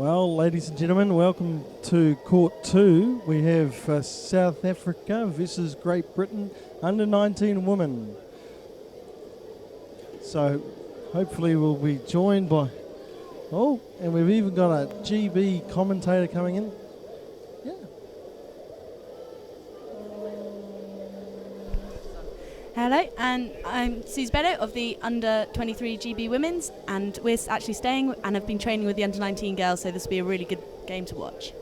Well, ladies and gentlemen, welcome to Court 2. We have South Africa versus Great Britain under 19 women. So hopefully we'll be joined by... Oh, and we've even got a GB commentator coming in. Yeah. Hello, and I'm Suze Beddoe of the Under 23 GB Women's, and we're actually staying and have been training with the Under 19 girls, so this will be a really good game to watch.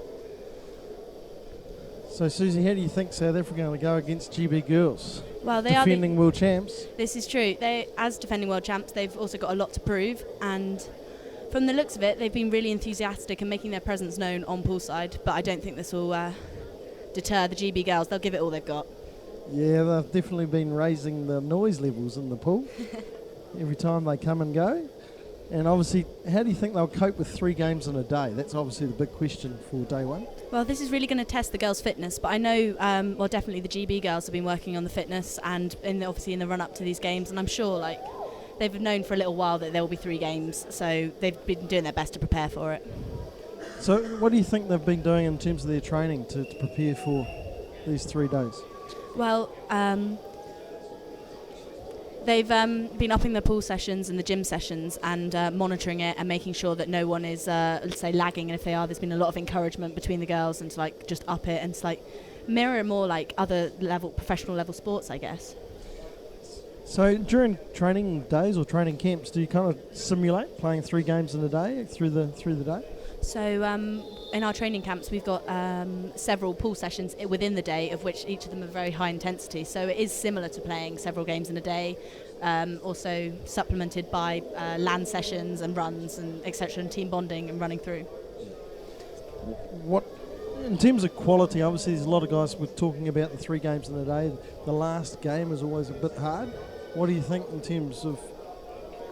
So, Susie, how do you think South Africa are going to go against GB girls? Well, they defending world champs. This is true. They, as defending world champs, they've also got a lot to prove, and from the looks of it, they've been really enthusiastic and making their presence known on poolside, but I don't think this will deter the GB girls. They'll give it all they've got. Yeah, they've definitely been raising the noise levels in the pool every time they come and go. And obviously, how do you think they'll cope with 3 games in a day? That's obviously the big question for day one. Well, this is really going to test the girls' fitness, but I know, well, definitely the GB girls have been working on the fitness and obviously in the run-up to these games, and I'm sure they've known for a little while that there will be 3 games, so they've been doing their best to prepare for it. So what do you think they've been doing in terms of their training to prepare for these 3 days? Well, they've been upping their pool sessions and the gym sessions and monitoring it and making sure that no one is, let's say, lagging. And if they are, there's been a lot of encouragement between the girls and to just up it and to mirror more like other professional level sports, I guess. So during training days or training camps, do you kind of simulate playing 3 games in a day through the day? So in our training camps, we've got several pool sessions within the day, of which each of them are very high intensity. So it is similar to playing several games in a day, also supplemented by land sessions and runs and etc. and team bonding and running through. What, in terms of quality, obviously there's a lot of guys were talking about the 3 games in a day. The last game is always a bit hard. What do you think in terms of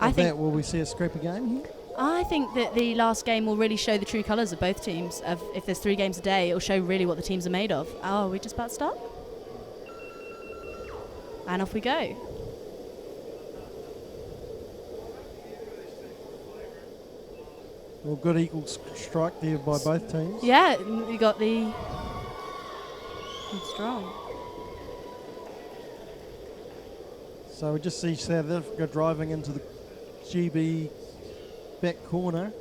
that? Will we see a scrappy game here? I think that the last game will really show the true colours of both teams. If there's 3 games a day, it will show really what the teams are made of. Oh, are we just about to start? And off we go. Well, good equal strike there by both teams. Yeah, we got the... strong. So we just see South Africa driving into the GB back corner.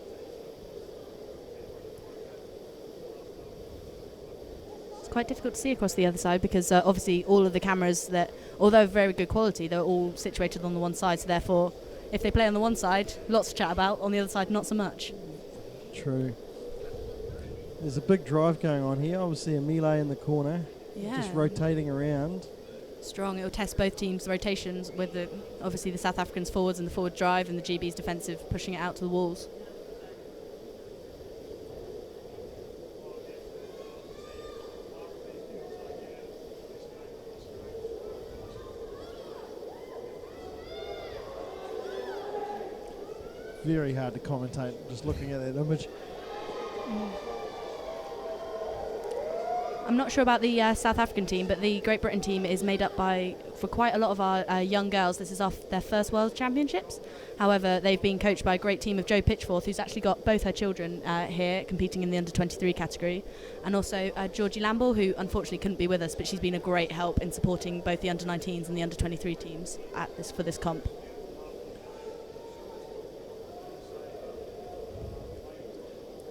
It's quite difficult to see across the other side because obviously all of the cameras, that, although of very good quality, they're all situated on the one side, so therefore if they play on the one side, lots to chat about, on the other side not so much. True. There's a big drive going on here, obviously a melee in the corner, just rotating around. Strong. It will test both teams' rotations with obviously the South Africans forwards and the forward drive and the GB's defensive pushing it out to the walls. Very hard to commentate just looking at that image. I'm not sure about the South African team, but the Great Britain team is made up for quite a lot of our young girls. This is their first World Championships. However, they've been coached by a great team of Jo Pitchforth, who's actually got both her children here competing in the under-23 category, and also Georgie Lamble, who unfortunately couldn't be with us, but she's been a great help in supporting both the under-19s and the under-23 teams for this comp.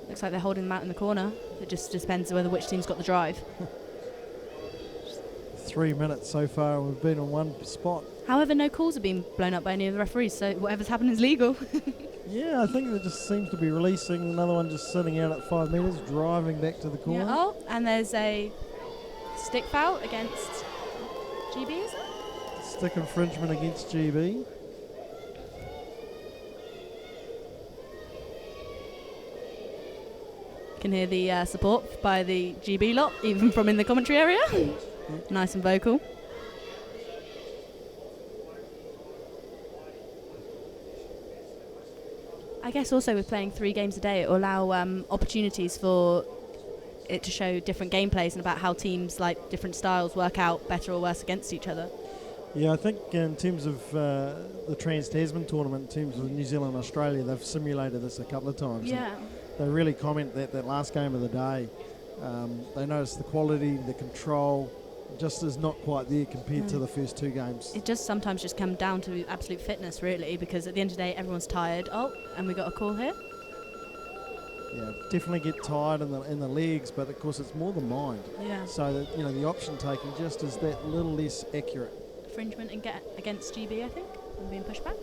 Looks like they're holding them out in the corner. It just depends whether which team's got the drive. 3 minutes so far, we've been on one spot. However, no calls have been blown up by any of the referees, so whatever's happened is legal. Yeah, I think it just seems to be releasing. Another one just sitting out at 5 metres, driving back to the corner. Yeah, oh, and there's a stick foul against GB, is it? Stick infringement against GB. Can hear the support by the GB lot, even from in the commentary area. Nice and vocal. I guess also with playing 3 games a day, it will allow opportunities for it to show different gameplays and about how teams like different styles work out better or worse against each other. Yeah, I think in terms of the Trans-Tasman tournament, in terms of New Zealand and Australia, they've simulated this a couple of times. Yeah. they really comment that last game of the day, they noticed the quality, the control, just is not quite there compared to the first two games. It just sometimes just comes down to absolute fitness, really, because at the end of the day, everyone's tired. Oh, and we got a call here. Yeah, definitely get tired in the legs, but of course it's more the mind. Yeah. So that, the option taking just is that little less accurate. Infringement against GB, I think, and being pushed back.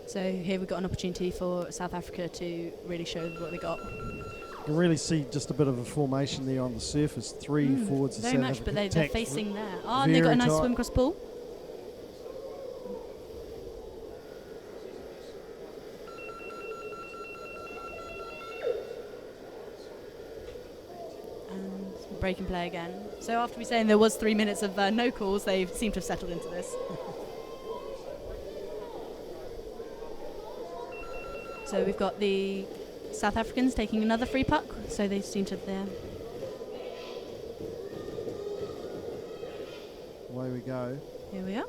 So here we've got an opportunity for South Africa to really show what they got. You can really see just a bit of a formation there on the surface. Three forwards. Very much, but they're facing there. Oh, and they've got a nice swim across pool. And break and play again. So after we saying there was 3 minutes of no calls, they seem to have settled into this. So we've got the South Africans taking another free puck, so they seem to there. Away we go. Here we are.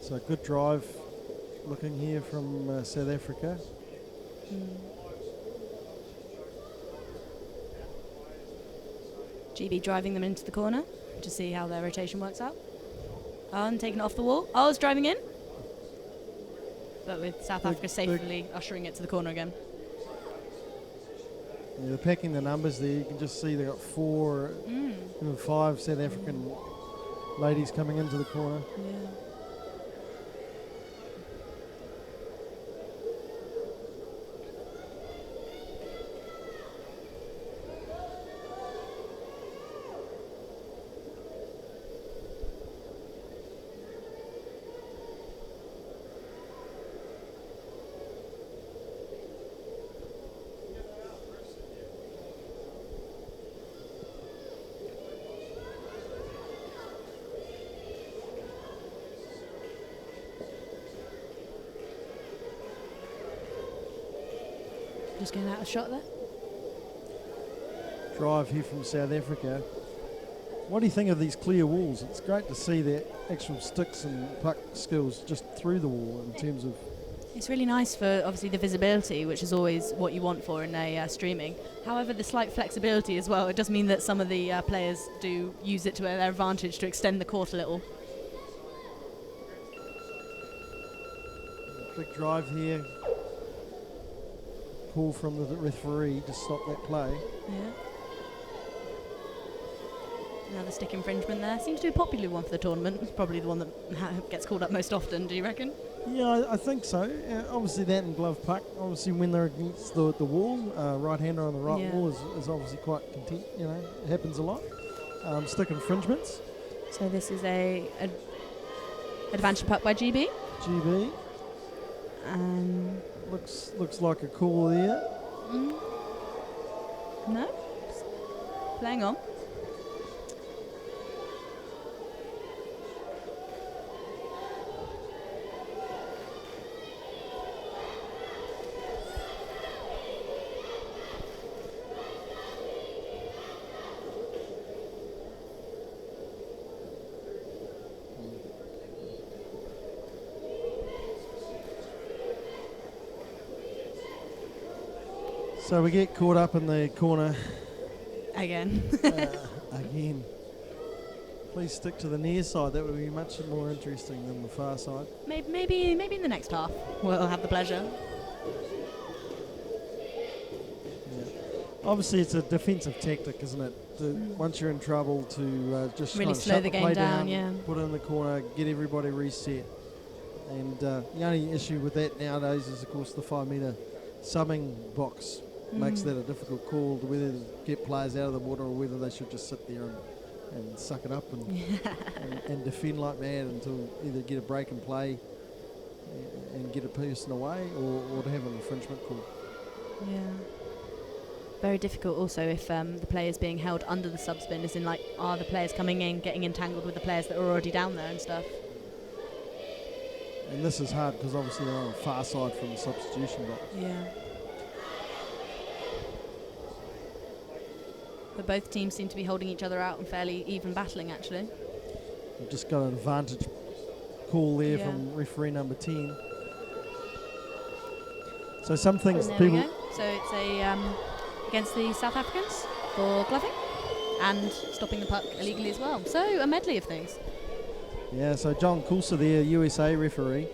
So a good drive looking here from South Africa. GB driving them into the corner to see how their rotation works out. Oh, and taking it off the wall. Oh, it's driving in. But with South Africa safely ushering it to the corner again. Yeah, they're packing the numbers there. You can just see they've got 4, even 5 South African ladies coming into the corner. Yeah. Just getting out of shot there. Drive here from South Africa. What do you think of these clear walls? It's great to see their actual sticks and puck skills just through the wall in terms of... It's really nice for obviously the visibility, which is always what you want for in a streaming. However, the slight flexibility as well, it does mean that some of the players do use it to their advantage to extend the court a little. Big drive here. Call from the referee to stop that play. Yeah. Another stick infringement there. Seems to be a popular one for the tournament. It's probably the one that gets called up most often, do you reckon? Yeah, I think so. Obviously that and glove puck. Obviously when they're against the wall, right-hander on the right wall is obviously quite content. It happens a lot. Stick infringements. So this is a advantage puck by GB. GB. Looks like a call there. No. Playing on. So we get caught up in the corner. Again. Again. Please stick to the near side. That would be much more interesting than the far side. Maybe in the next half we'll have the pleasure. Yeah. Obviously it's a defensive tactic, isn't it? Once you're in trouble to just really kind of slow shut the play game down, yeah. Put it in the corner, get everybody reset. And the only issue with that nowadays is, of course, the 5 metre subbing box makes that a difficult call to whether to get players out of the water or whether they should just sit there and suck it up and defend like mad until either get a break and play and get a person away or to have an infringement call. Yeah. Very difficult also if the players being held under the subspin, as in like, are the players coming in, getting entangled with the players that are already down there and stuff. And this is hard because obviously they're on the far side from the substitution box. Yeah. But both teams seem to be holding each other out and fairly even battling, actually. We've just got an advantage call there from referee number 10. So some things people... So it's a against the South Africans for gloving and stopping the puck illegally as well. So a medley of things. Yeah, so John Coulter there, USA referee.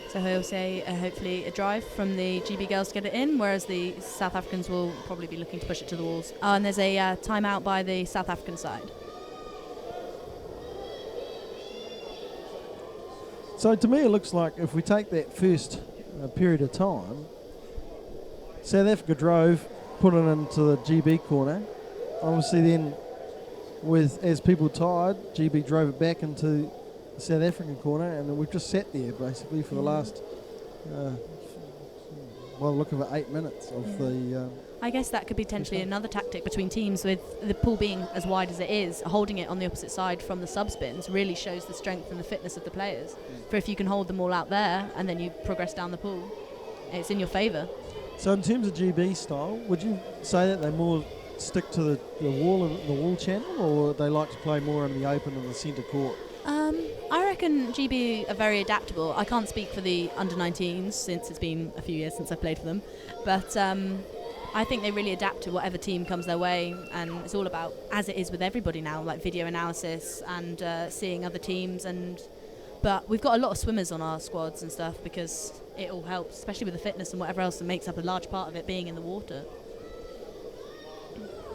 So he'll say hopefully a drive from the GB girls to get it in, whereas the South Africans will probably be looking to push it to the walls. Oh, and there's a timeout by the South African side. So to me it looks like if we take that first period of time, South Africa drove, put it into the GB corner. Obviously then, as people tired, GB drove it back into the South African corner, and we've just sat there basically for the last, look of it, 8 minutes of the... I guess that could be potentially another tactic between teams, with the pool being as wide as it is. Holding it on the opposite side from the sub-spins really shows the strength and the fitness of the players. For if you can hold them all out there and then you progress down the pool, it's in your favour. So in terms of GB style, would you say that they more stick to the wall channel, or they like to play more in the open and the centre court? I reckon GB are very adaptable. I can't speak for the under-19s since it's been a few years since I've played for them, but I think they really adapt to whatever team comes their way, and it's all about, as it is with everybody now, like video analysis and seeing other teams. But we've got a lot of swimmers on our squads and stuff because it all helps, especially with the fitness and whatever else that makes up a large part of it being in the water.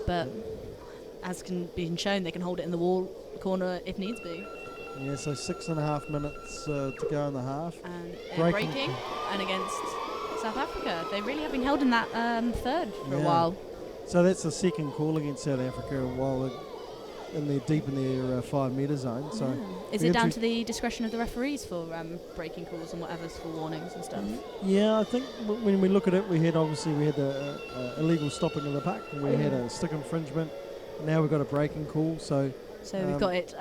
But as can be shown, they can hold it in the wall corner if needs be. Yeah, so 6.5 minutes to go in the half. And breaking and against South Africa. They really have been held in that third for a while. So that's the second call against South Africa while they're deep in their 5 metre zone. So is it down to the discretion of the referees for breaking calls and whatever's for warnings and stuff? Yeah, I think when we look at it, we had the illegal stopping of the puck, and we had a stick infringement. Now we've got a breaking call. So we've got it.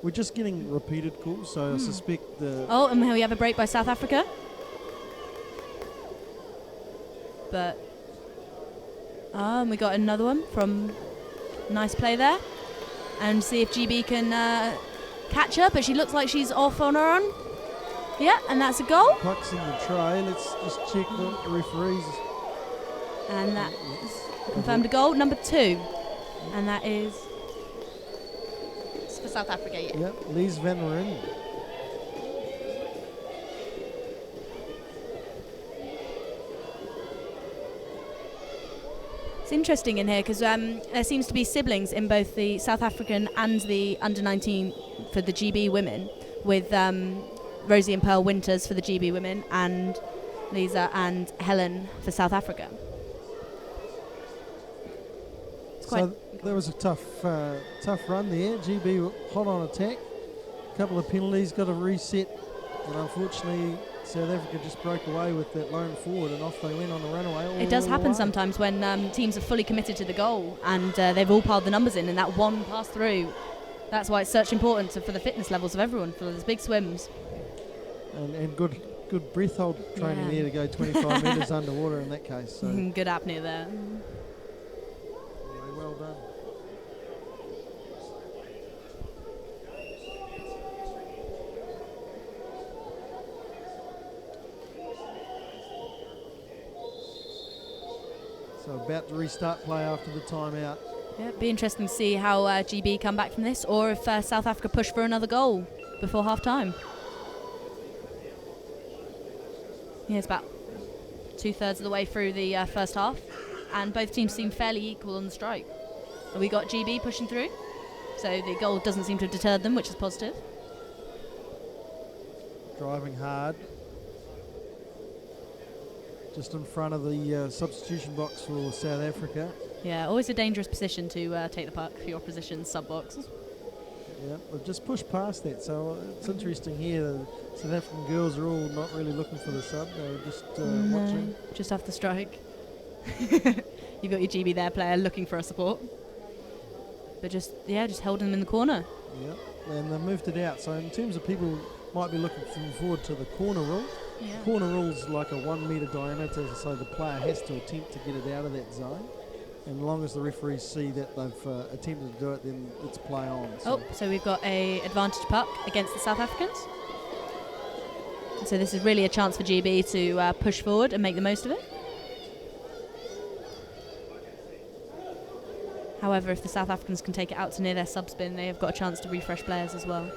We're just getting repeated calls. So I suspect the. Oh, and we have a break by South Africa. But we got another one from nice play there, and see if GB can catch her, but she looks like she's off on her own. Yeah, and that's a goal. Puck's in the tray. Let's just check the referees. And that is confirmed a goal, number 2, and that is for South Africa. Yep, Lies van Ryn. It's interesting in here because there seems to be siblings in both the South African and the under-19 for the GB women, with Rosie and Pearl Winters for the GB women and Lisa and Helen for South Africa. So there was a tough run there. GB were hot on attack. A couple of penalties, got a reset, and unfortunately South Africa just broke away with that lone forward, and off they went on the runaway. It does happen sometimes when teams are fully committed to the goal and they've all piled the numbers in, and that one pass through. That's why it's such important for the fitness levels of everyone for those big swims. And good breath hold training there to go 25 metres underwater in that case. So. Good apnea there. Well done. So about to restart play after the timeout. Yeah, it'd be interesting to see how GB come back from this, or if South Africa push for another goal before half-time. Yeah, it's about 2/3 of the way through the first half, and both teams seem fairly equal on the strike. And we got GB pushing through, so the goal doesn't seem to have deterred them, which is positive. Driving hard. Just in front of the substitution box for South Africa. Yeah, always a dangerous position to take the puck for your opposition's sub-box. Yeah, they've just pushed past that, so it's interesting here. The South African girls are all not really looking for the sub, they're just watching. Just after strike. You've got your GB there player looking for a support. But just holding them in the corner. Yeah, and they moved it out. So in terms of people might be looking forward to the corner rule, corner rule's like a 1 metre diameter, so the player has to attempt to get it out of that zone. And as long as the referees see that they've attempted to do it, then it's play on. So we've got a advantage puck against the South Africans. So this is really a chance for GB to push forward and make the most of it. However, if the South Africans can take it out to near their sub-spin, they have got a chance to refresh players as well.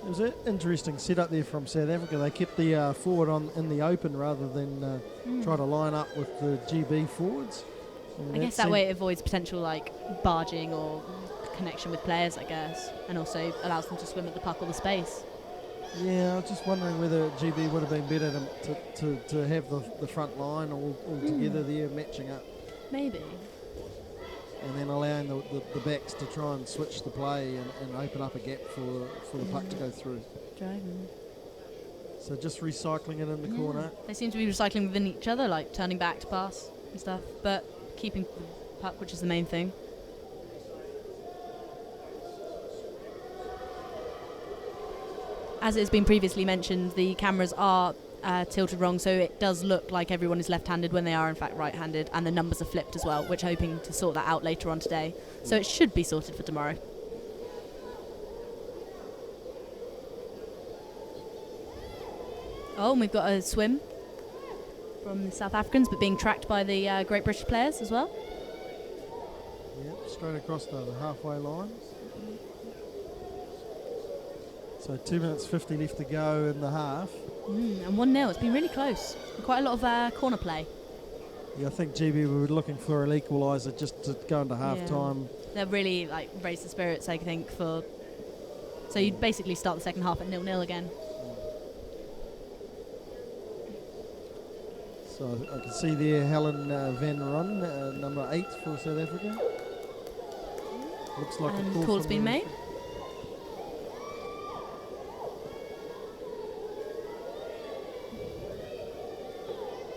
It was an interesting setup there from South Africa. They kept the forward in the open rather than try to line up with the GB forwards. I guess that way it avoids potential barging or connection with players, I guess, and also allows them to swim at the puck or the space. Yeah, I was just wondering whether GB would have been better to have the front line all together there, matching up. Maybe. And then allowing the backs to try and switch the play and open up a gap for the puck to go through. Driving. So just recycling it in the corner. They seem to be recycling within each other, like turning back to pass and stuff, but keeping the puck, which is the main thing. As it has been previously mentioned, the cameras are tilted wrong, so it does look like everyone is left-handed when they are in fact right-handed, and the numbers are flipped as well, which hoping to sort that out later on today. So it should be sorted for tomorrow. Oh, and we've got a swim from the South Africans, but being tracked by the Great British players as well. Yep, straight across the halfway line. So 2 minutes 50 left to go in the half. And 1-0. It's been really close. Quite a lot of corner play. Yeah, I think GB were looking for an equaliser just to go into half time. They're really raised the spirits, I think, so you'd basically start the second half at 0-0 again. So I can see there Helen Van Ron, number 8 for South Africa. Looks like a call's been made.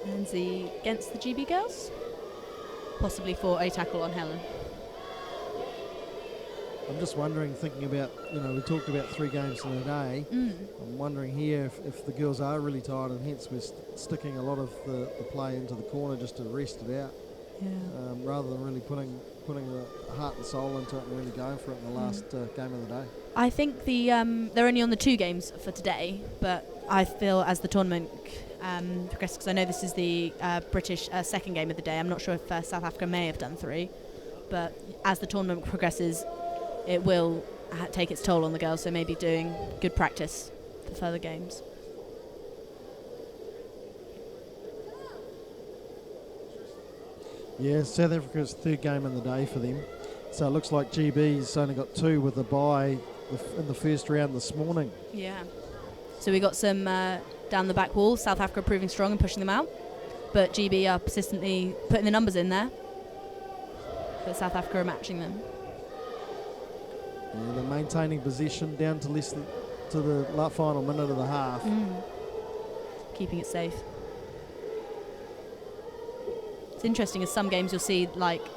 And against the GB girls, possibly for a tackle on Helen. I'm just wondering, thinking about, we talked about 3 games in a day. I'm wondering here if the girls are really tired, and hence we're sticking a lot of the play into the corner just to rest it out, rather than really putting the heart and soul into it and really going for it in the last game of the day. I think they're only on the 2 games for today, but I feel as the tournament progresses, because I know this is the British second game of the day. I'm not sure if South Africa may have done 3, but as the tournament progresses, it will take its toll on the girls, so maybe doing good practice for further games. Yeah, South Africa's 3rd game in the day for them. So it looks like GB's only got 2 with the bye in the first round this morning. Yeah. So we got some down the back wall, South Africa proving strong and pushing them out, but GB are persistently putting the numbers in there, but South Africa are matching them. And they're maintaining possession down to the final minute of the half. Keeping it safe. It's interesting, as some games you'll see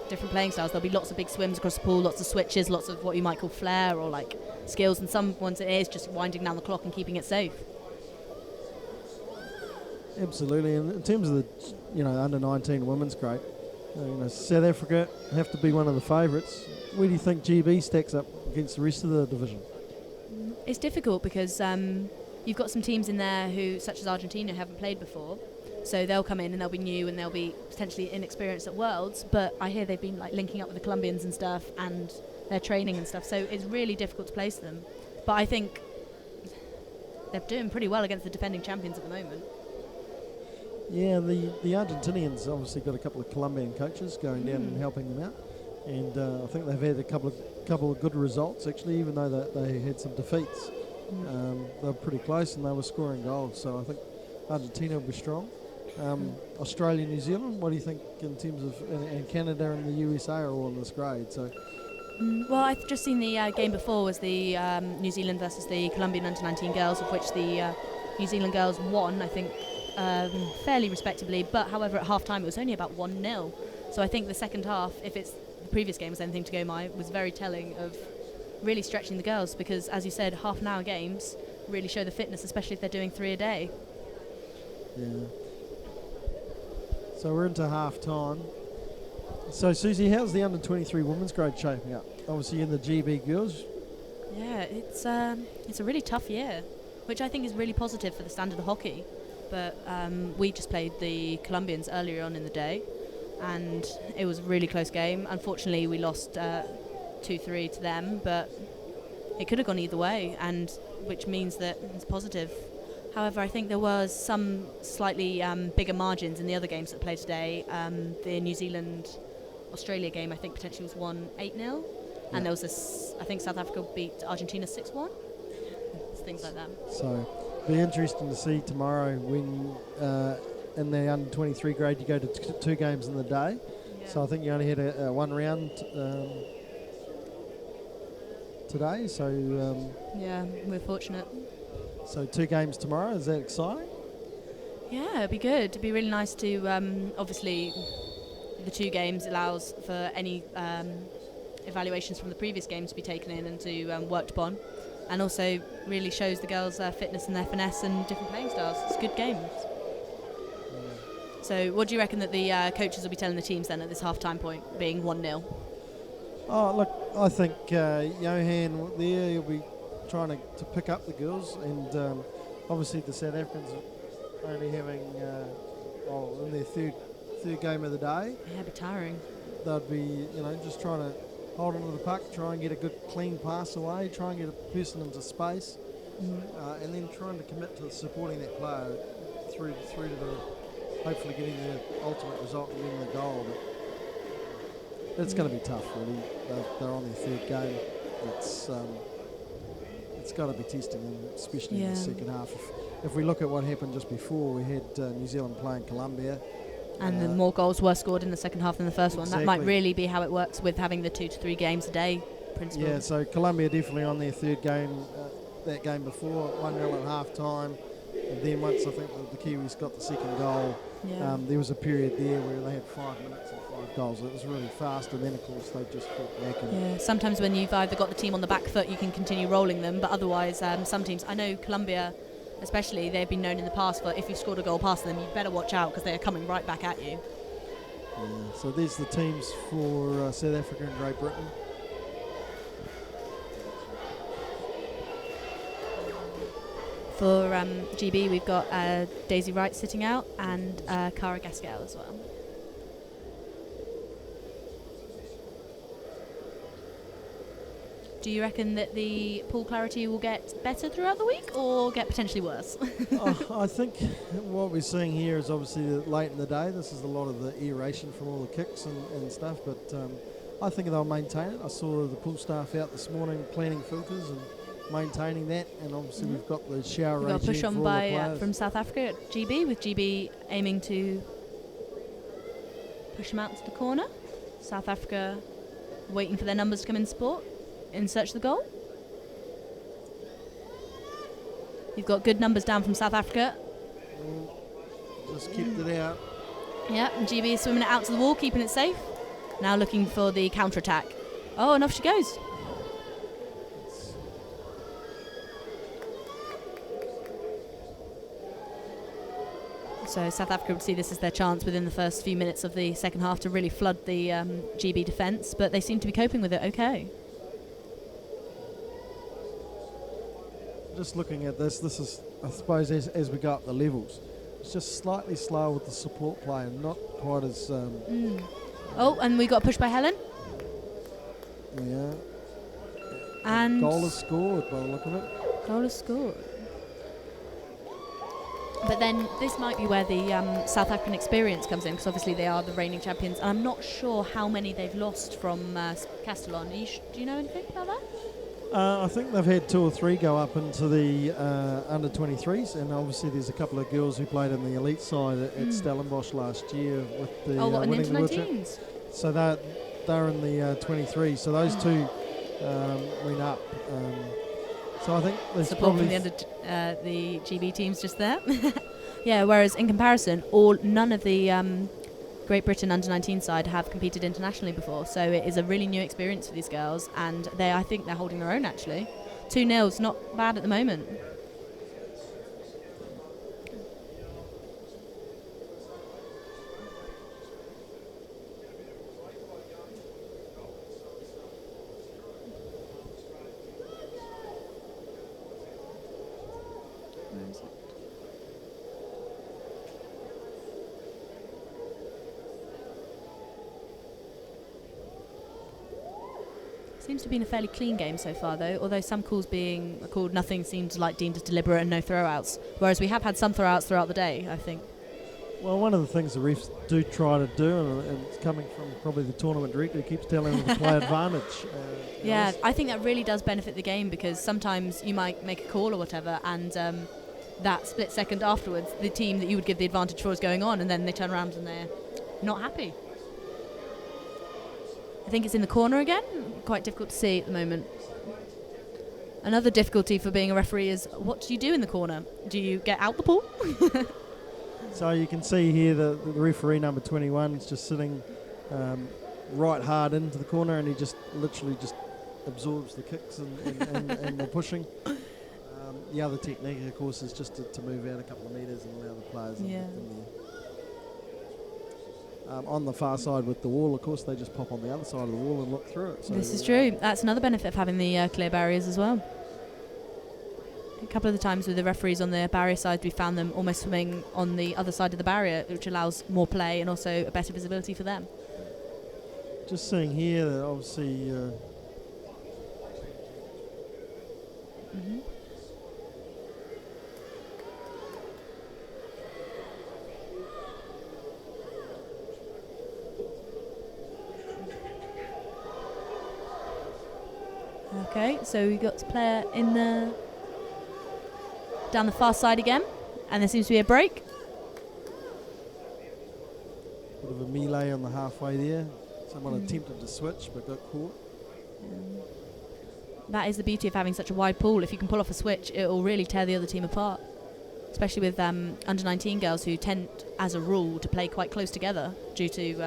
different playing styles. There'll be lots of big swims across the pool, lots of switches, lots of what you might call flair or skills, and some ones it is just winding down the clock and keeping it safe. Absolutely, and in terms of the under 19 women's great, South Africa have to be one of the favourites. Where do you think GB stacks up against the rest of the division? It's difficult because you've got some teams in there who, such as Argentina, haven't played before, so they'll come in and they'll be new and they'll be potentially inexperienced at Worlds, but I hear they've been linking up with the Colombians and stuff, and their training and stuff, so it's really difficult to place them. But I think they're doing pretty well against the defending champions at the moment. Yeah, the Argentinians obviously got a couple of Colombian coaches going down and helping them out, and I think they've had a couple of good results actually, even though they had some defeats. They were pretty close and they were scoring goals, so I think Argentina will be strong. Australia, New Zealand, what do you think in terms of, and Canada and the USA are all in this grade? So. Well, I've just seen the game before was the New Zealand versus the Colombian under-19 girls, of which the New Zealand girls won, I think, fairly respectably, but however at half-time it was only about 1-0. So I think the second half, if it's the previous game was anything to go by, was very telling of really stretching the girls because, as you said, half an hour games really show the fitness, especially if they're doing 3 a day. Yeah. So we're into half time. So Susie, how's the under-23 women's grade shaping up? Obviously in the GB girls. Yeah, it's a really tough year, which I think is really positive for the standard of hockey. But we just played the Colombians earlier on in the day, and it was a really close game. Unfortunately, we lost 2-3 to them, but it could have gone either way, and which means that it's positive. However, I think there was some slightly bigger margins in the other games that played today. The New Zealand-Australia game, I think, potentially was won 8-0, and there was this, I think South Africa beat Argentina 6-1. Things like that. So it'll be interesting to see tomorrow when in the under-23 grade you go to 2 games in the day. Yeah. So I think you only had a 1 round today. So yeah, we're fortunate. So 2 games tomorrow. Is that exciting? Yeah, it'd be good. It'd be really nice to obviously the 2 games allows for any evaluations from the previous games to be taken in and to worked upon, and also really shows the girls' fitness and their finesse and different playing styles. It's good games. So what do you reckon that the coaches will be telling the teams then at this half-time point, being 1-0? Oh, look, I think Johan there, he'll be trying to pick up the girls, and obviously the South Africans are only having, in their third game of the day. Yeah, it'd be tiring. They'd be, just trying to hold onto the puck, try and get a good clean pass away, try and get a person into space, and then trying to commit to supporting that player through to the, hopefully getting the ultimate result and getting the goal. But it's going to be tough, really. They're on their 3rd game. It's got to be testing them, especially in the second half. If we look at what happened just before, we had New Zealand playing Colombia. And the more goals were scored in the second half than the first exactly. one. That might really be how it works with having the 2 to 3 games a day principle. Yeah, so Colombia definitely on their 3rd game, that game before, 1-0 at half time. And then once I think the Kiwis got the second goal, there was a period there where they had 5 minutes and 5 goals. It was really fast, and then of course they just fought back. Yeah, sometimes when you've either got the team on the back foot, you can continue rolling them, but otherwise some teams, I know Colombia especially, they've been known in the past for if you've scored a goal past them, you better watch out because they're coming right back at you. Yeah, so there's the teams for South Africa and Great Britain. For GB, we've got Daisy Wright sitting out and Cara Gaskell as well. Do you reckon that the pool clarity will get better throughout the week or get potentially worse? I think what we're seeing here is obviously late in the day. This is a lot of the aeration from all the kicks and stuff, but I think they'll maintain it. I saw the pool staff out this morning cleaning filters and maintaining that, and obviously we've got the shower regime We've got a push for on all by the players. from South Africa at GB, with GB aiming to push them out to the corner. South Africa waiting for their numbers to come in support, in search of the goal. You've got good numbers down from South Africa. Just kept it out. Yeah, and GB is swimming it out to the wall, keeping it safe. Now looking for the counter-attack. Oh, and off she goes. So South Africa would see this as their chance within the first few minutes of the second half to really flood the GB defence, but they seem to be coping with it okay. Just looking at this is, I suppose, as we go up the levels, it's just slightly slow with the support play and not quite as... Oh, and we got pushed by Helen. Yeah. And goal is scored by the look of it. Goal is scored. But then this might be where the South African experience comes in, because obviously they are the reigning champions, and I'm not sure how many they've lost from Castellon. Do you know anything about that? I think they've had 2 or 3 go up into the under-23s, and obviously there's a couple of girls who played in the elite side at Stellenbosch last year with the winning the World Championship. So they're in the 23s. So those 2 went up. So I think there's support probably from the GB teams just there. Yeah. Whereas in comparison, none of the Great Britain under-19 side have competed internationally before, so it is a really new experience for these girls, and I think they're holding their own actually. 2-0's not bad at the moment. Where is it? Seems to have been a fairly clean game so far, though, although some calls being called, nothing seemed like deemed as deliberate and no throwouts, whereas we have had some throwouts throughout the day, I think. Well, one of the things the refs do try to do, and it's coming from probably the tournament director, who keeps telling them to play advantage. Yeah, I think that really does benefit the game, because sometimes you might make a call or whatever, and that split second afterwards, the team that you would give the advantage for is going on, and then they turn around and they're not happy. I think it's in the corner again. Quite difficult to see at the moment. Another difficulty for being a referee is, what do you do in the corner? Do you get out the ball? So you can see here the referee number 21 is just sitting right hard into the corner, and he just literally just absorbs the kicks and the pushing. The other technique, of course, is just to move out a couple of metres and allow the players in there. On the far side with the wall, of course, they just pop on the other side of the wall and look through it. So this is true. That's another benefit of having the clear barriers as well. A couple of the times with the referees on the barrier side, we found them almost swimming on the other side of the barrier, which allows more play and also a better visibility for them. Just seeing here that obviously... Okay, so we got the player in the down the far side again, and there seems to be a break. Bit of a melee on the halfway there. Someone attempted to switch but got caught. That is the beauty of having such a wide pool. If you can pull off a switch, it will really tear the other team apart. Especially with under-19 girls who tend, as a rule, to play quite close together due to,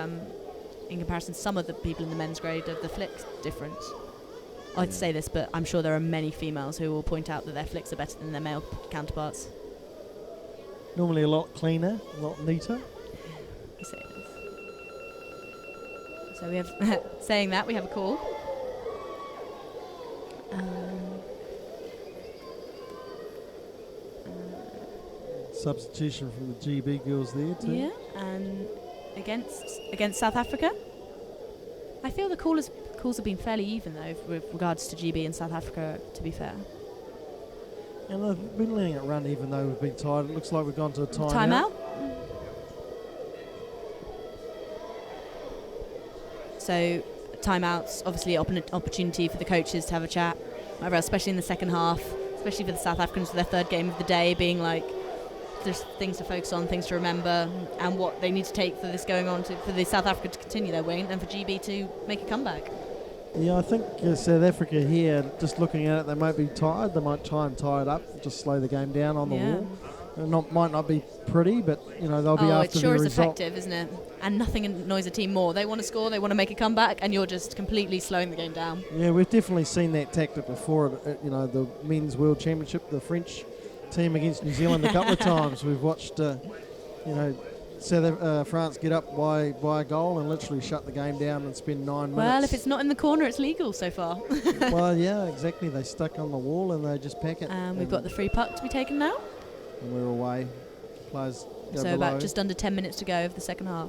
in comparison to some of the people in the men's grade, of the flick difference. I'd say this, but I'm sure there are many females who will point out that their flicks are better than their male counterparts. Normally a lot cleaner, a lot neater. So we have, saying that, we have a call. Substitution from the GB girls there too. Yeah, and against South Africa. I feel the calls have been fairly even though with regards to GB and South Africa, to be fair. And they've been letting it run even though we've been tired. It looks like we've gone to a timeout. So timeouts, obviously opportunity for the coaches to have a chat, whatever else, especially in the second half, especially for the South Africans for their third game of the day, being like, there's things to focus on, things to remember, and what they need to take for this going on for the South Africa to continue their win and for GB to make a comeback. Yeah, I think South Africa here, just looking at it, they might be tired. They might try and tie it up, just slow the game down on the wall. It might not be pretty, but they'll be after the result. It sure is effective, isn't it? And nothing annoys a team more. They want to score, they want to make a comeback, and you're just completely slowing the game down. Yeah, we've definitely seen that tactic before at the Men's World Championship, the French team against New Zealand a couple of times. We've watched, France get up by a goal and literally shut the game down and spend 9 minutes. Well, if it's not in the corner, it's legal so far. Well, yeah, exactly. They stuck on the wall and they just pack it. And we've got the free puck to be taken now. And we're away. Players go so below. About just under 10 minutes to go of the second half.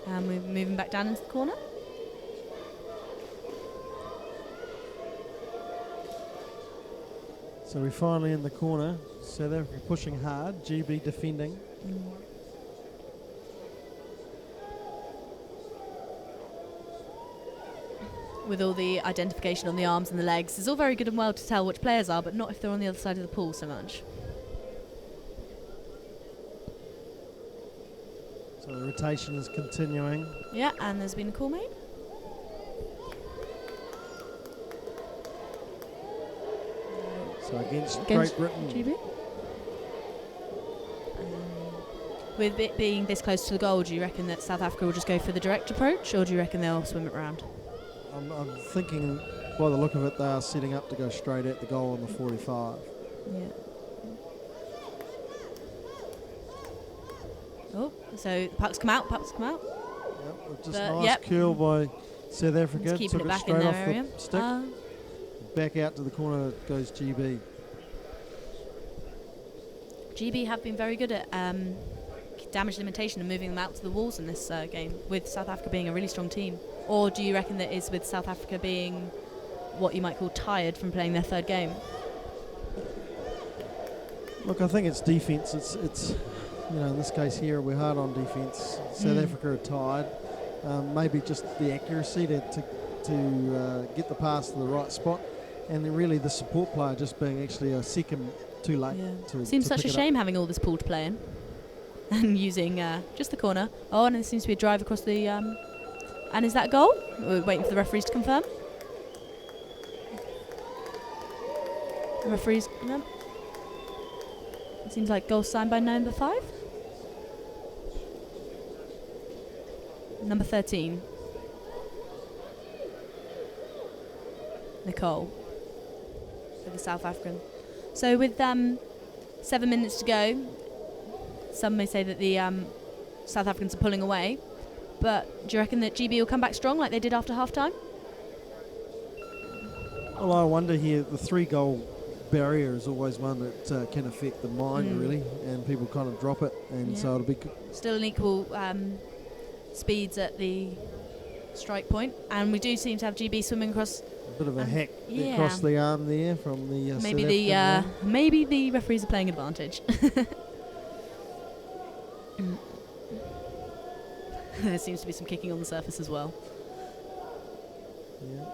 And we're moving back down into the corner. So we're finally in the corner. So they're pushing hard. GB defending. With all the identification on the arms and the legs, it's all very good and well to tell which players are, but not if they're on the other side of the pool so much. So the rotation is continuing. Yeah, and there's been a call made. So against Great Britain. GB. With it being this close to the goal, do you reckon that South Africa will just go for the direct approach, or do you reckon they'll swim it round? I'm thinking, by the look of it, they are setting up to go straight at the goal on the 45. Yeah. Oh, so the pucks come out. Yep, just But, nice yep. curl by South Africa. Just keeping Took it back straight in off their area. the stick. Back out to the corner goes GB. GB have been very good at damage limitation and moving them out to the walls in this game, with South Africa being a really strong team. Or do you reckon that is with South Africa being what you might call tired from playing their third game? Look, I think it's defence. It's in this case here we're hard on defence. South Africa are tired. Maybe just the accuracy to get the pass to the right spot, and then really the support player just being actually a second too late. Yeah. Seems such a shame having all this pool to play in and using just the corner. Oh, and there seems to be a drive across the... and is that a goal? We're waiting for the referees to confirm. The referees... No. It seems like goal signed by number 5. Number 13. Nicole. For the South African. So with 7 minutes to go, some may say that the South Africans are pulling away, but do you reckon that GB will come back strong like they did after half-time? Well, I wonder here, the 3-goal barrier is always one that can affect the mind, really, and people kind of drop it, and so it'll be... Still an equal speeds at the strike point, and we do seem to have GB swimming across... A bit of a hack across the arm there from the maybe the referees are playing advantage. There seems to be some kicking on the surface as well. Yeah.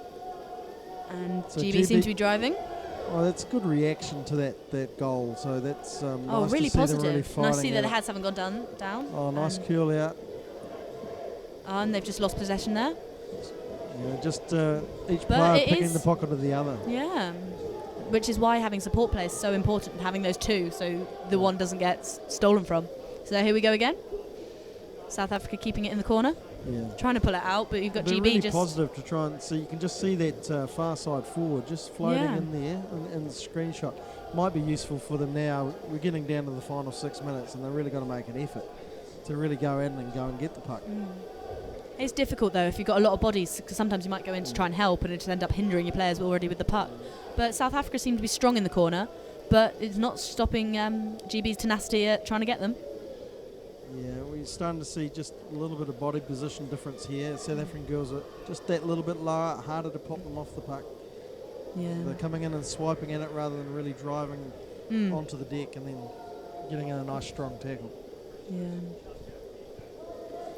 And so GB seem to be driving. Oh, that's good reaction to that goal. So that's nice really to see positive. them really Nice to see that it. the heads haven't gone down. Oh, nice curl out. And they've just lost possession there. Yeah, just each player picking the pocket of the other. Yeah, which is why having support players is so important, having those two, so the one doesn't get stolen from. So here we go again. South Africa keeping it in the corner. Yeah. Trying to pull it out, but you've got GB really just... positive to try and see. You can just see that far side forward just floating in there in the screenshot. Might be useful for them now. We're getting down to the final 6 minutes and they're really going to make an effort to really go in and go and get the puck. It's difficult though if you've got a lot of bodies, because sometimes you might go in to try and help and it just end up hindering your players already with the puck. But South Africa seem to be strong in the corner, but it's not stopping GB's tenacity at trying to get them. Yeah, we're starting to see just a little bit of body position difference here. South African girls are just that little bit lower, harder to pop them off the puck. Yeah. They're coming in and swiping at it rather than really driving onto the deck and then getting in a nice strong tackle. Yeah.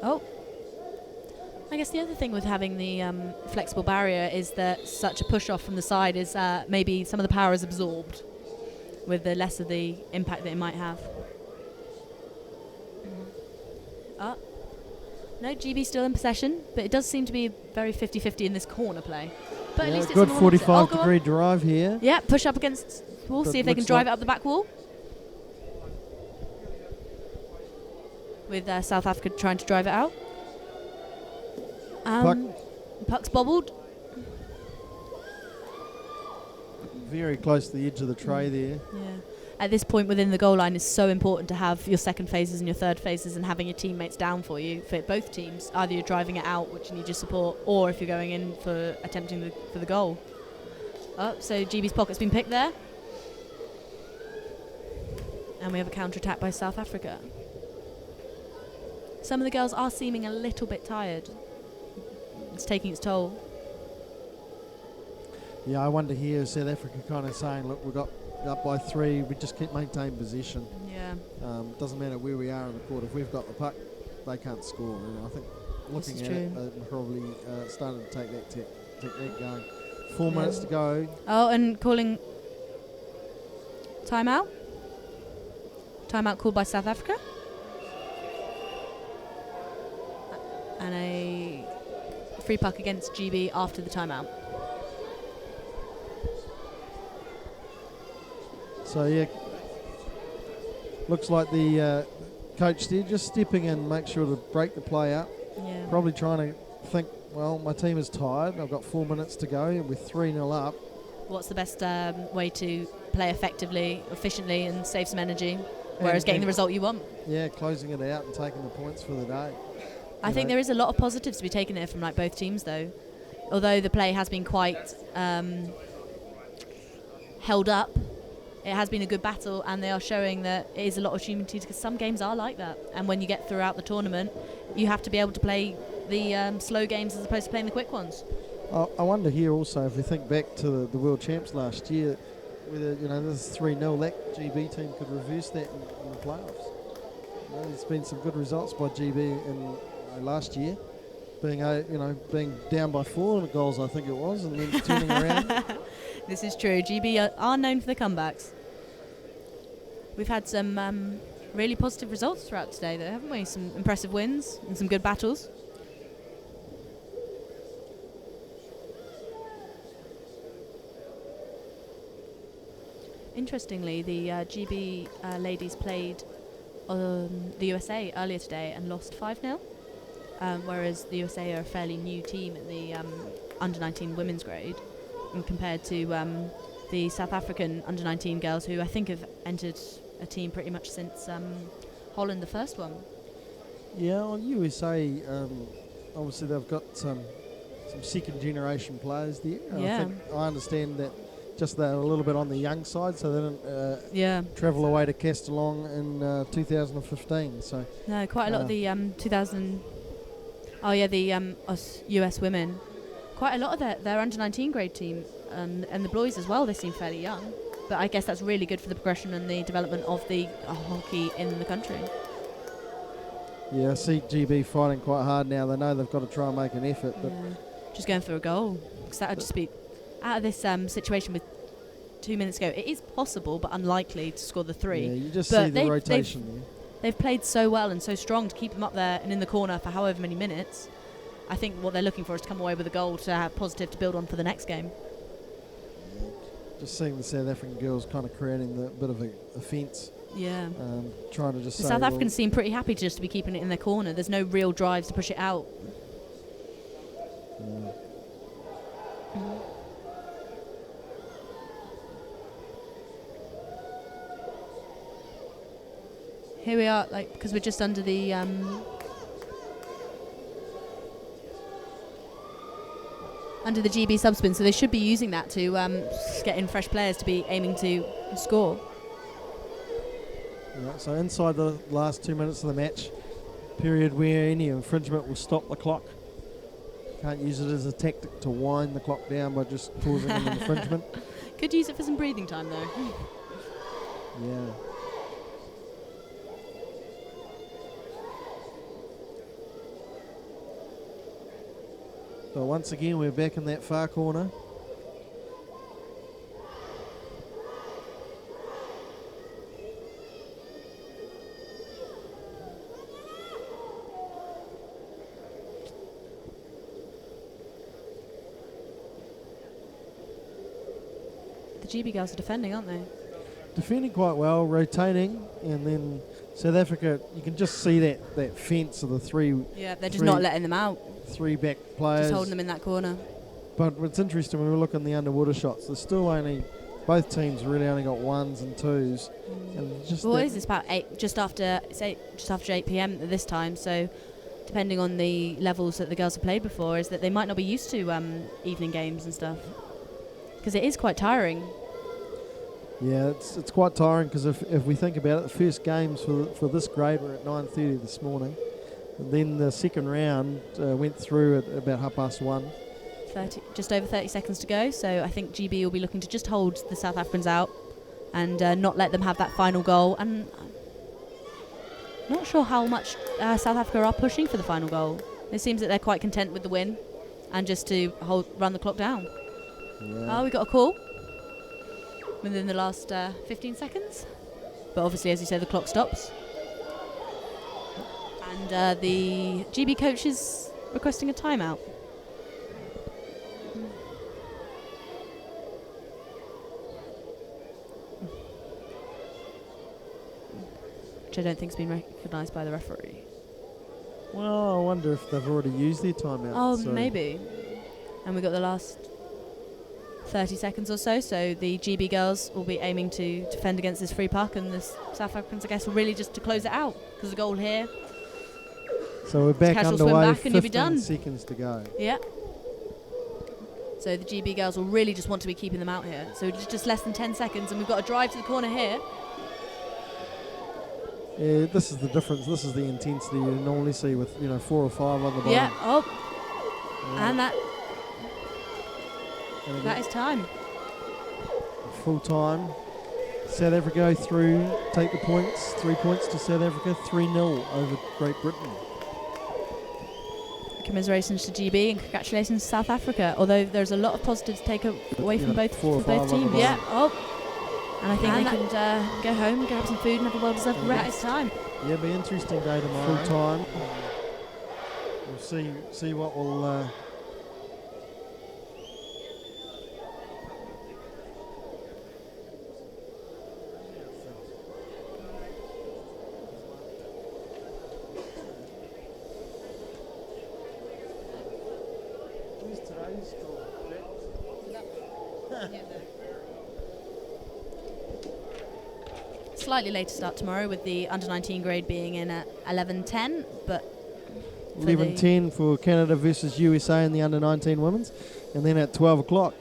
Oh. I guess the other thing with having the flexible barrier is that such a push off from the side is maybe some of the power is absorbed with the less of the impact that it might have. No, GB still in possession, but it does seem to be very 50-50 in this corner play. But at least it's good 45-degree drive here. Yeah, push up against the wall, see if they can drive it up the back wall. With South Africa trying to drive it out. Puck's bobbled. Very close to the edge of the tray there. Yeah. At this point within the goal line, it's so important to have your second phases and your third phases and having your teammates down for you for both teams. Either you're driving it out, which you need your support, or if you're going in for attempting for the goal. So GB's pocket's been picked there. And we have a counter-attack by South Africa. Some of the girls are seeming a little bit tired. It's taking its toll. Yeah, I wonder here, South Africa kind of saying, look, we've got up by 3, we just keep maintaining possession. Yeah. Doesn't matter where we are in the court. If we've got the puck, they can't score. And I think looking at it, they're probably starting to take that technique going. 4 minutes to go. Oh, and calling timeout. Timeout called by South Africa. and a free puck against GB after the timeout. So yeah, looks like the coach there just stepping in, make sure to break the play up. Yeah. Probably trying to think, well, my team is tired. I've got 4 minutes to go, and we're 3-0 up. What's the best way to play effectively, efficiently, and save some energy, whereas getting the result you want? Yeah, closing it out and taking the points for the day. I think there is a lot of positives to be taken there from like both teams, though. Although the play has been quite held up, it has been a good battle, and they are showing that it is a lot of opportunity, because some games are like that. And when you get throughout the tournament, you have to be able to play the slow games as opposed to playing the quick ones. I wonder here also, if we think back to the World Champs last year, whether this is 3-0, that GB team could reverse that in the playoffs. There's been some good results by GB in last year, being down by 4 goals, I think it was, and then turning around. This is true. GB are known for the comebacks. We've had some really positive results throughout today, though, haven't we? Some impressive wins and some good battles. Interestingly, the GB ladies played the USA earlier today and lost 5-0, whereas the USA are a fairly new team at the under-19 women's grade, and compared to the South African under-19 girls, who I think have entered a team pretty much since Holland, the first one. Yeah, well, USA, obviously they've got some second-generation players there. Yeah. I understand that just they're a little bit on the young side, so they didn't travel away to Castellon in 2015. So no, quite a lot of the US women. Quite a lot of their under-19 grade team and the boys as well, they seem fairly young. But I guess that's really good for the progression and the development of the hockey in the country. Yeah, I see GB fighting quite hard now. They know they've got to try and make an effort. But just going for a goal, because that would just be out of this situation with 2 minutes ago. It is possible, but unlikely to score the 3. Yeah, you just see the rotation. They've played so well and so strong to keep them up there and in the corner for however many minutes. I think what they're looking for is to come away with a goal to have positive to build on for the next game. Yeah, just seeing the South African girls kind of creating a bit of a fence. Yeah. Trying to just the South Africans seem pretty happy just to be keeping it in their corner. There's no real drive to push it out. Yeah. Here we are, because we're just under the GB subspin, so they should be using that to get in fresh players to be aiming to score. Right, so inside the last 2 minutes of the match, period where any infringement will stop the clock. Can't use it as a tactic to wind the clock down by just causing an infringement. Could use it for some breathing time, though. Yeah. So once again, we're back in that far corner. The GB girls are defending, aren't they? Defending quite well, rotating, and then South Africa, you can just see that fence of the 3. Yeah, they're just not letting them out. 3 back players. Just holding them in that corner. But what's interesting when we look in the underwater shots, there's still both teams really only got 1s and 2s. And just what is this, about 8, just after 8 p.m. at this time, so depending on the levels that the girls have played before, is that they might not be used to evening games and stuff. Because it is quite tiring. Yeah, it's quite tiring, because if we think about it, the first games for this grade were at 9:30 this morning. And then the second round went through at about 1:30. Just over 30 seconds to go, so I think GB will be looking to just hold the South Africans out and not let them have that final goal. And I'm not sure how much South Africa are pushing for the final goal. It seems that they're quite content with the win and just to run the clock down. Yeah. Oh, we got a call within the last 15 seconds. But obviously, as you say, the clock stops. And the GB coach is requesting a timeout. Which I don't think has been recognised by the referee. Well, I wonder if they've already used their timeout. Oh, so maybe. And we've got the last 30 seconds or so, so the GB girls will be aiming to defend against this free puck, and the South Africans, I guess, will really just to close it out, because the goal here. So we're back Casual swim underway, back and you'll be 15 done. seconds to go. Yeah. So the GB girls will really just want to be keeping them out here. So just less than 10 seconds, and we've got a drive to the corner here. Yeah, this is the difference. This is the intensity you normally see with 4 or 5 on the bottom. Yeah, oh, Yeah. and that And is time. full time. South Africa go through, take the points. 3 points to South Africa, 3-0 over Great Britain. Commiserations to GB and congratulations to South Africa. Although there's a lot of positives to take away from both 4 or 5 teams. on the Yeah, bottom. oh. And I think they can go home, grab some food, and have a well-deserved rest. It's time. Yeah, be an interesting day tomorrow. Full time. We'll see what will. Slightly later start tomorrow, with the under-19 grade being in at 11:10, but 11:10 for Canada versus USA in the under-19 women's, and then at 12 o'clock,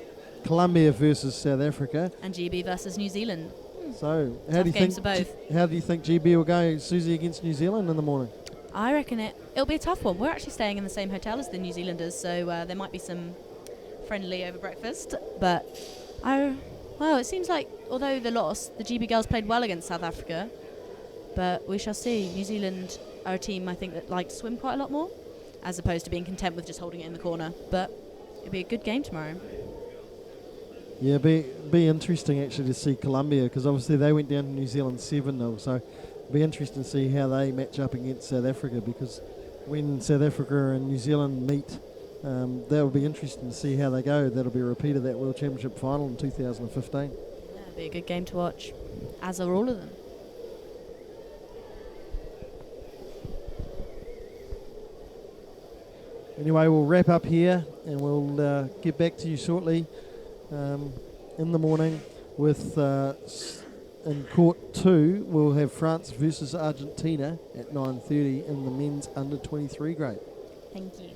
Colombia versus South Africa. And GB versus New Zealand. So Tough games for both. How do you think GB will go, Susie, against New Zealand in the morning? I reckon it'll be a tough one. We're actually staying in the same hotel as the New Zealanders, so there might be some friendly over breakfast. But it seems like, although the loss, the GB girls played well against South Africa. But we shall see. New Zealand are a team, I think, that like to swim quite a lot more, as opposed to being content with just holding it in the corner. But it'll be a good game tomorrow. Yeah, be interesting actually to see Colombia, because obviously they went down to New Zealand 7-0. So it'll be interesting to see how they match up against South Africa, because when South Africa and New Zealand meet, that will be interesting to see how they go. That'll be a repeat of that World Championship final in 2015. Yeah, it'll be a good game to watch, as are all of them. Anyway, we'll wrap up here, and we'll get back to you shortly in the morning with in court 2 we'll have France versus Argentina at 9:30 in the men's under 23 grade. Thank you.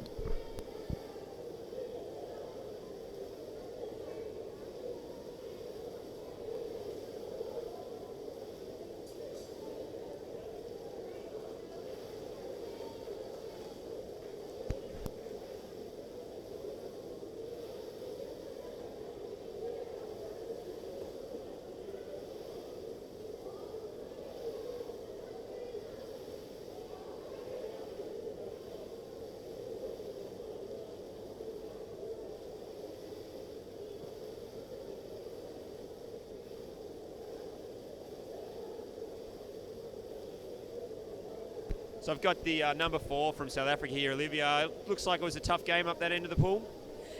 So I've got the number 4 from South Africa here, Olivia. Looks like it was a tough game up that end of the pool.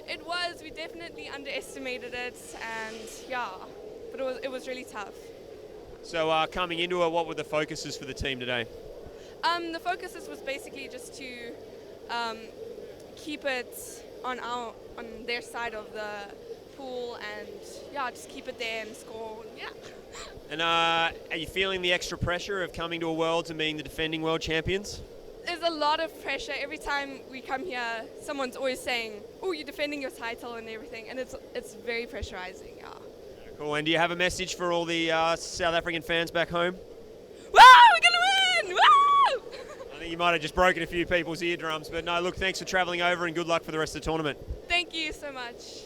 It was. We definitely underestimated it, and yeah, but it was really tough. So coming into it, what were the focuses for the team today? The focuses was basically just to keep it on their side of the pool, and yeah, just keep it there and score. Yeah. And are you feeling the extra pressure of coming to a Worlds and being the defending world champions? There's a lot of pressure. Every time we come here, someone's always saying, "Oh, you're defending your title and everything," and it's very pressurizing. Yeah. Cool. And do you have a message for all the South African fans back home? Wow, we're gonna win! Wow! I think you might have just broken a few people's eardrums, but no, look, thanks for travelling over and good luck for the rest of the tournament. Thank you so much.